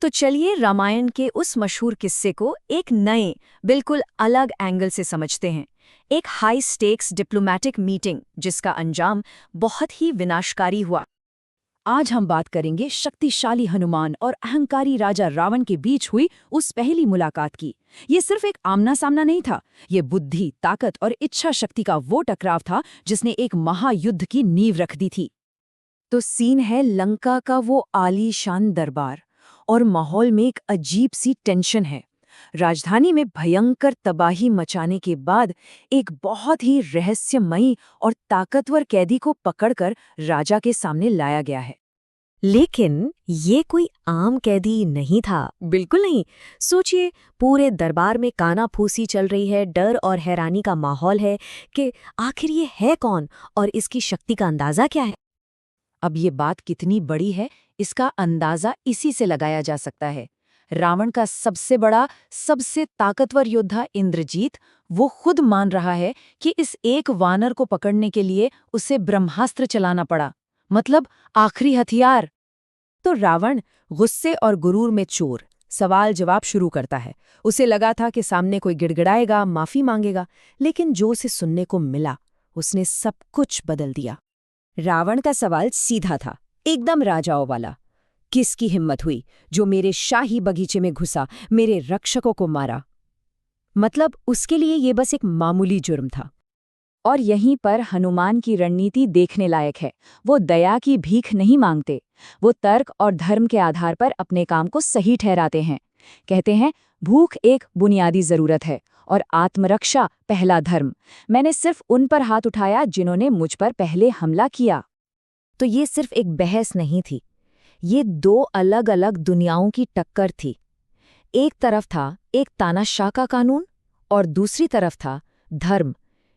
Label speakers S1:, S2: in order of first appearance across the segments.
S1: तो चलिए रामायण के उस मशहूर किस्से को एक नए, बिल्कुल अलग एंगल से समझते हैं। एक हाई स्टेक्स डिप्लोमैटिक मीटिंग जिसका अंजाम बहुत ही विनाशकारी हुआ। आज हम बात करेंगे शक्तिशाली हनुमान और अहंकारी राजा रावण के बीच हुई उस पहली मुलाकात की। ये सिर्फ एक आमना सामना नहीं था, ये बुद्धि, ताकत और इच्छा शक्ति का वो टकराव था जिसने एक महायुद्ध की नींव रख दी थी। तो सीन है लंका का वो आलीशान दरबार, और माहौल में एक अजीब सी टेंशन है। राजधानी में भयंकर तबाही मचाने के बाद एक बहुत ही रहस्यमयी और ताकतवर कैदी को पकड़कर राजा के सामने लाया गया है।
S2: लेकिन ये कोई आम कैदी नहीं था, बिल्कुल नहीं। सोचिए, पूरे दरबार में कानाफूसी चल रही है, डर और हैरानी का माहौल है कि आखिर ये है कौन और इसकी शक्ति का अंदाजा क्या है।
S1: अब ये बात कितनी बड़ी है, इसका अंदाजा इसी से लगाया जा सकता है। रावण का सबसे बड़ा, सबसे ताकतवर योद्धा इंद्रजीत, वो खुद मान रहा है कि इस एक वानर को पकड़ने के लिए उसे ब्रह्मास्त्र चलाना पड़ा, मतलब आखिरी हथियार। तो रावण गुस्से और गुरूर में चोर सवाल जवाब शुरू करता है। उसे लगा था कि सामने कोई गिड़गिड़ाएगा, माफी मांगेगा, लेकिन जो उसे सुनने को मिला उसने सब कुछ बदल दिया। रावण का सवाल सीधा था, एकदम राजाओं वाला। किसकी हिम्मत हुई जो मेरे शाही बगीचे में घुसा, मेरे रक्षकों को मारा? मतलब उसके लिए ये बस एक मामूली जुर्म था। और यहीं पर हनुमान की रणनीति देखने लायक है। वो दया की भीख नहीं मांगते, वो तर्क और धर्म के आधार पर अपने काम को सही ठहराते हैं। कहते हैं, भूख एक बुनियादी जरूरत है और आत्मरक्षा पहला धर्म। मैंने सिर्फ उन पर हाथ उठाया जिन्होंने मुझ पर पहले हमला किया। तो ये सिर्फ एक बहस नहीं थी, ये दो अलग अलग दुनियाओं की टक्कर थी। एक तरफ था एक तानाशाह का कानून और दूसरी तरफ था धर्म,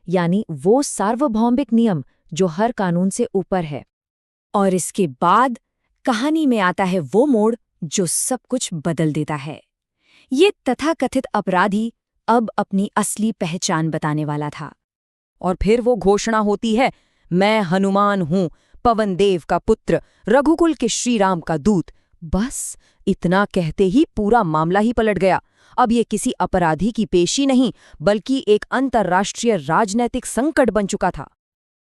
S1: यानी वो सार्वभौमिक नियम जो हर कानून से ऊपर है। और इसके बाद कहानी में आता है वो मोड़ जो सब कुछ बदल देता है। ये तथाकथित अपराधी अब अपनी असली पहचान बताने वाला था। और फिर वो घोषणा होती है, मैं हनुमान हूं, पवन देव का पुत्र, रघुकुल के श्री राम का दूत। बस इतना कहते ही पूरा मामला ही पलट गया। अब ये किसी अपराधी की पेशी नहीं, बल्कि एक अंतर्राष्ट्रीय राजनैतिक संकट बन चुका था।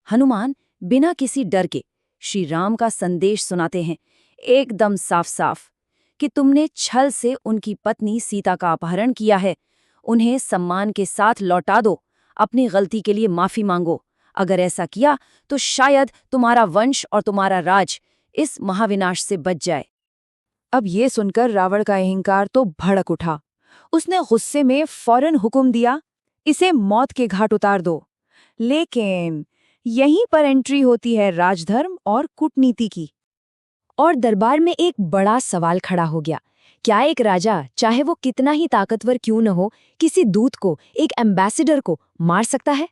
S1: हनुमान बिना किसी डर के श्री राम का संदेश सुनाते हैं, एकदम साफ साफ, कि तुमने छल से उनकी पत्नी सीता का अपहरण किया है। उन्हें सम्मान के साथ लौटा दो, अपनी गलती के लिए माफी मांगो। अगर ऐसा किया तो शायद तुम्हारा वंश और तुम्हारा राज इस महाविनाश से बच जाए। अब ये सुनकर रावण का अहंकार तो भड़क उठा। उसने गुस्से में फौरन हुक्म दिया, इसे मौत के घाट उतार दो। लेकिन यहीं पर एंट्री होती है राजधर्म और कूटनीति की। और दरबार में एक बड़ा सवाल खड़ा हो गया। क्या एक राजा, चाहे वो कितना ही ताकतवर क्यों न हो, किसी दूत को, एक एम्बेसडर को मार सकता है?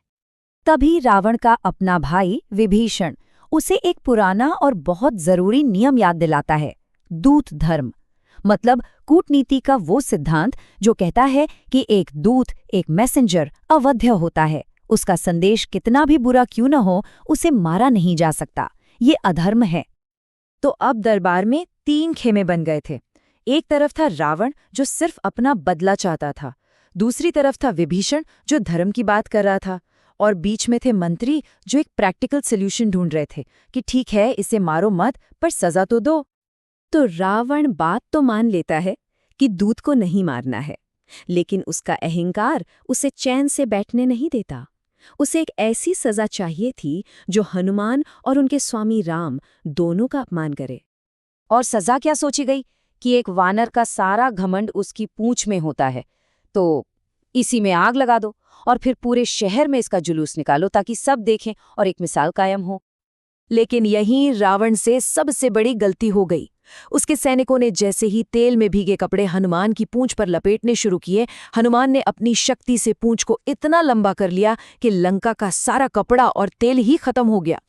S1: तभी रावण का अपना भाई विभीषण उसे एक पुराना और बहुत जरूरी नियम याद दिलाता है, दूत धर्म। मतलब कूटनीति का वो सिद्धांत जो कहता है कि एक दूत, एक मैसेंजर अवध्य होता है। उसका संदेश कितना भी बुरा क्यों न हो, उसे मारा नहीं जा सकता। ये अधर्म है। तो अब दरबार में तीन खेमे बन गए थे। एक तरफ था रावण जो सिर्फ अपना बदला चाहता था, दूसरी तरफ था विभीषण जो धर्म की बात कर रहा था, और बीच में थे मंत्री जो एक प्रैक्टिकल सॉल्यूशन ढूंढ रहे थे कि ठीक है, इसे मारो मत, पर सजा तो दो। तो रावण बात तो मान लेता है कि दूत को नहीं मारना है, लेकिन उसका अहंकार उसे चैन से बैठने नहीं देता। उसे एक ऐसी सजा चाहिए थी जो हनुमान और उनके स्वामी राम दोनों का अपमान करे। और सजा क्या सोची गई कि एक वानर का सारा घमंड उसकी पूंछ में होता है, तो इसी में आग लगा दो और फिर पूरे शहर में इसका जुलूस निकालो ताकि सब देखें और एक मिसाल कायम हो। लेकिन यहीं रावण से सबसे बड़ी गलती हो गई। उसके सैनिकों ने जैसे ही तेल में भीगे कपड़े हनुमान की पूंछ पर लपेटने शुरू किए, हनुमान ने अपनी शक्ति से पूंछ को इतना लंबा कर लिया कि लंका का सारा कपड़ा और तेल ही खत्म हो गया।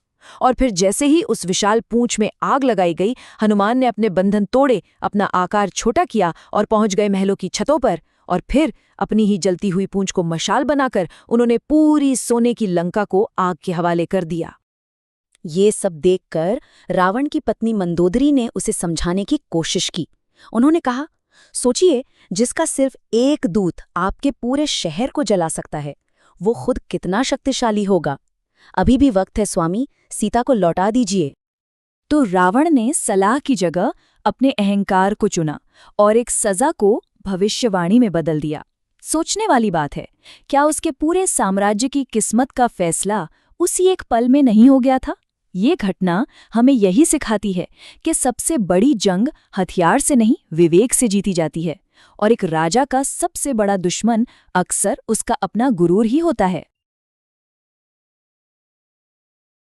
S1: और फिर जैसे ही उस विशाल पूंछ में आग लगाई गई, हनुमान ने अपने बंधन तोड़े, अपना आकार छोटा किया और पहुंच गए महलों की छतों पर। और फिर अपनी ही जलती हुई पूंछ को मशाल बनाकर उन्होंने पूरी सोने की लंका को आग के हवाले कर दिया। ये सब देखकर रावण की पत्नी मंदोदरी ने उसे समझाने की कोशिश की,
S2: उन्होंने कहा, सोचिए, जिसका सिर्फ एक दूत आपके पूरे शहर को जला सकता है, वो खुद कितना शक्तिशाली होगा। अभी भी वक्त है स्वामी, सीता को लौटा दीजिए।
S1: तो रावण ने सलाह की जगह अपने अहंकार को चुना और एक सजा को भविष्यवाणी में बदल दिया। सोचने वाली बात है, क्या उसके पूरे साम्राज्य की किस्मत का फैसला उसी एक पल में नहीं हो गया था? ये घटना हमें यही सिखाती है कि सबसे बड़ी जंग हथियार से नहीं, विवेक से जीती जाती है, और एक राजा का सबसे बड़ा दुश्मन अक्सर उसका अपना गुरूर ही होता है।